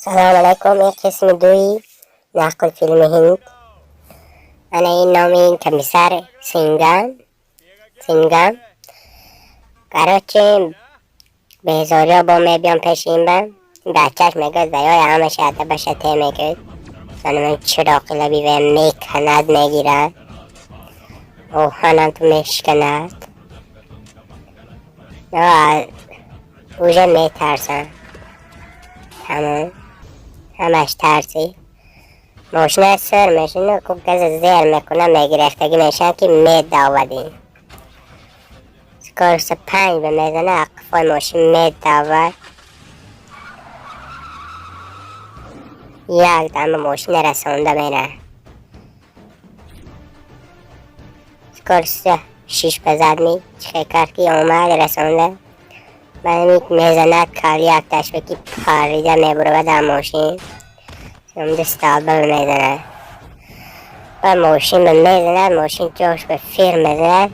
سلام علیکم. یک قسم دوی نقل فیلم هند. این نام این کمیسر سینگم قرار به هزاریا با می بیان پیش این بچهش میگه زیای همه شده باشه ته میگه من چراقی لبی و میکند میگیرد او هنم تو میشکند اوژه میترسن همش ترسی ماشین سر میشین که گز زیر میکنه میگرفتگی میشن که میداودین سکارس 5 به میزنه اقفای ماشین میداود یک دم ماشین رسونده میره سکارس 6 بزد می چه کرد که اومد رسونده بعد میزنه کاری یک تشویقی پاریده میبره در ماشین دستابل میزنه و ماشین به میزنه ماشین جاش به فیر میزنه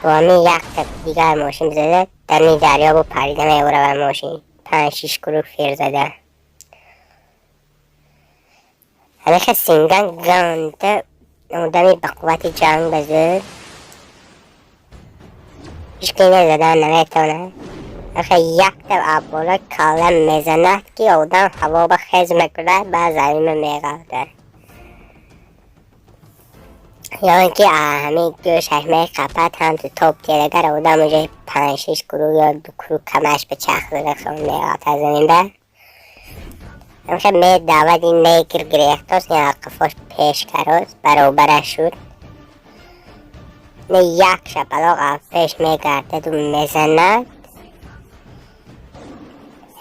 با همین یک تک دیگر ماشین بزده در این دریا با پریده میبره بر ماشین 5-6 گروه فیر زده همیشه سینگان گانده اوندامی به قوت جنگ بزد هیچ که نزدن نمیتونه اخه یک تب عبالا کالم میزند که اودم هوا با خیز میکنه بعد زمین میگرده یا اینکه همین گوش هشمه قپت هم تو توپ تیرگر اودم اونجا 5-6 گروه یا 2 گروه کمش به چخ زده خون میگرده زمین بر همیشه می دعوت این میگر گریختاست یا قفاش پیش کرد برابرش شد نه یک شپلاق پیش میگرده تو میزند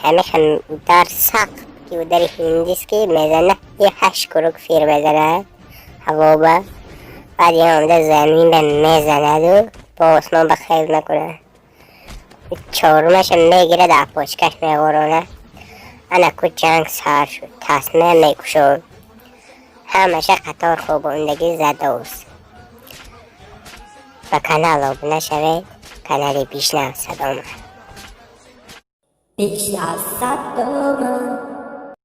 همیشه در سقف که در هندیست که میزنه یه 8 گروه فیر میزنه هوا با بعد یه آمده زمین به میزنه و با آسمان به خیل میکنه چهارمش میگیره در پاچکش میگرونه انکو جنگ سر شد تصمیم میکشون همشه قطار خوابوندگی زده است و کانال آبونه شوید کانالی بیشنر صدامه